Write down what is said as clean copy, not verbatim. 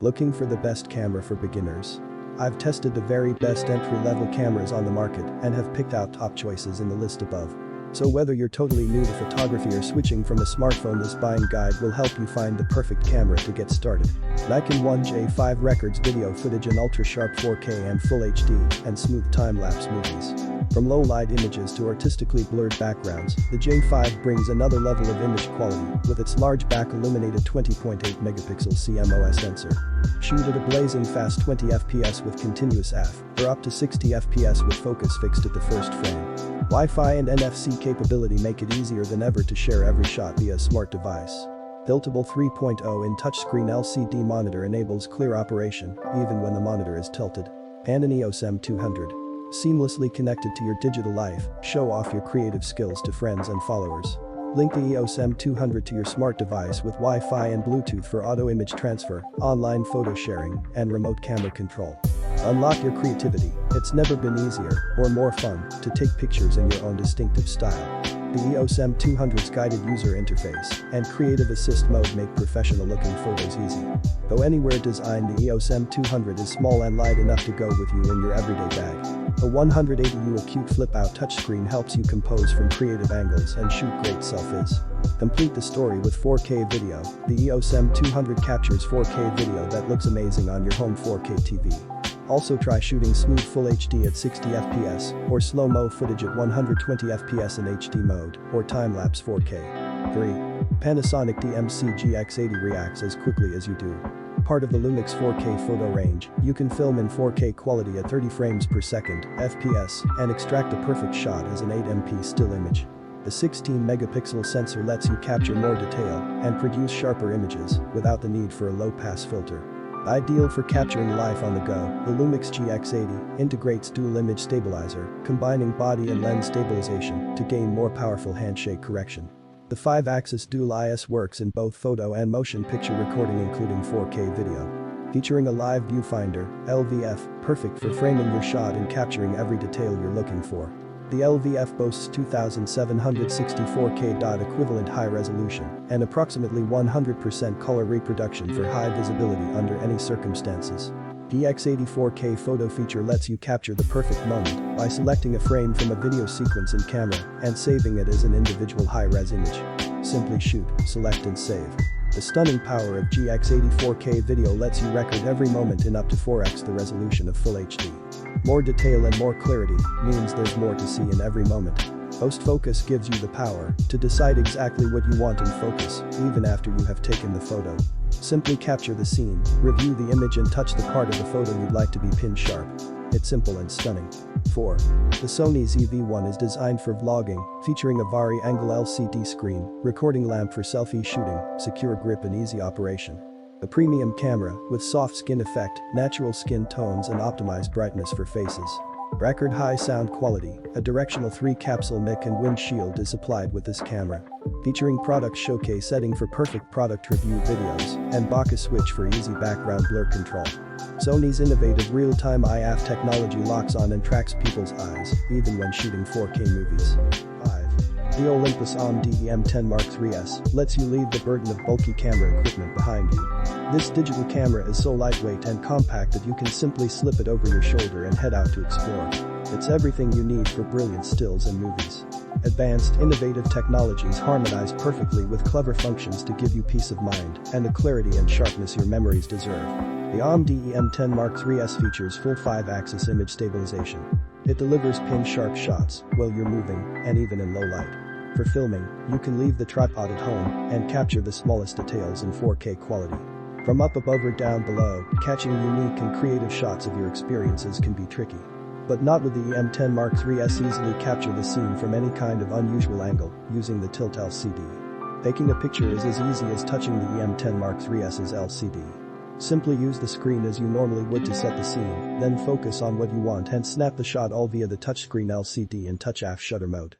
Looking for the best camera for beginners? I've tested the very best entry-level cameras on the market and have picked out top choices in the list above. So whether you're totally new to photography or switching from a smartphone, this buying guide will help you find the perfect camera to get started. Nikon 1J5 records video footage in ultra-sharp 4K and Full HD and smooth time-lapse movies. From low-light images to artistically blurred backgrounds, the J5 brings another level of image quality with its large back-illuminated 20.8 megapixel CMOS sensor. Shoot at a blazing fast 20 fps with continuous AF, or up to 60 fps with focus fixed at the first frame. Wi-Fi and NFC capability make it easier than ever to share every shot via a smart device. Tiltable 3.0 in touchscreen LCD monitor enables clear operation even when the monitor is tilted. And an EOS M200. Seamlessly connected to your digital life, show off your creative skills to friends and followers. Link the EOS M200 to your smart device with Wi-Fi and Bluetooth for auto image transfer, online photo sharing, and remote camera control. Unlock your creativity. It's never been easier or more fun to take pictures in your own distinctive style. The EOS M200's guided user interface and creative assist mode make professional-looking photos easy. Though anywhere designed, the EOS M200 is small and light enough to go with you in your everyday bag. A 180U acute flip-out touchscreen helps you compose from creative angles and shoot great selfies. Complete the story with 4K video. The EOS M200 captures 4K video that looks amazing on your home 4K TV. Also try shooting smooth Full HD at 60 fps or slow-mo footage at 120 fps in HD mode or time-lapse 4K. 3. Panasonic DMC GX80 reacts as quickly as you do. Part of the Lumix 4K photo range, you can film in 4K quality at 30 frames per second (fps) and extract a perfect shot as an 8MP still image. The 16-megapixel sensor lets you capture more detail and produce sharper images without the need for a low-pass filter. Ideal for capturing life on the go, the Lumix GX80 integrates dual image stabilizer, combining body and lens stabilization to gain more powerful handshake correction. The 5-axis dual IS works in both photo and motion picture recording, including 4K video. Featuring a live viewfinder, LVF, perfect for framing your shot and capturing every detail you're looking for. The LVF boasts 2764K dot equivalent high resolution and approximately 100% color reproduction for high visibility under any circumstances. GX80 4K photo feature lets you capture the perfect moment by selecting a frame from a video sequence in camera and saving it as an individual high-res image. Simply shoot, select and save. The stunning power of GX80 4K video lets you record every moment in up to 4x the resolution of Full HD. More detail and more clarity means there's more to see in every moment. Post focus gives you the power to decide exactly what you want in focus, even after you have taken the photo. Simply capture the scene, review the image and touch the part of the photo you'd like to be pin sharp. It's simple and stunning. 4. The Sony ZV-1 is designed for vlogging, featuring a vari-angle LCD screen, recording lamp for selfie shooting, secure grip and easy operation. A premium camera with soft skin effect, natural skin tones and optimized brightness for faces. Record high sound quality, a directional 3-capsule mic and windshield is supplied with this camera. Featuring product showcase setting for perfect product review videos and bokeh switch for easy background blur control. Sony's innovative real-time IF technology locks on and tracks people's eyes, even when shooting 4K movies. 5. The Olympus OMD M10 Mark III's lets you leave the burden of bulky camera equipment behind you. This digital camera is so lightweight and compact that you can simply slip it over your shoulder and head out to explore. It's everything you need for brilliant stills and movies. Advanced, innovative technologies harmonize perfectly with clever functions to give you peace of mind and the clarity and sharpness your memories deserve. The OMD M10 Mark III's features full 5-axis image stabilization. It delivers pin-sharp shots while you're moving and even in low light. For filming, you can leave the tripod at home and capture the smallest details in 4K quality. From up above or down below, catching unique and creative shots of your experiences can be tricky. But not with the M10 Mark III's. Easily capture the scene from any kind of unusual angle using the Tilt LCD. Taking a picture is as easy as touching the M10 Mark III's LCD. Simply use the screen as you normally would to set the scene, then focus on what you want and snap the shot all via the touchscreen LCD in touch AF shutter mode.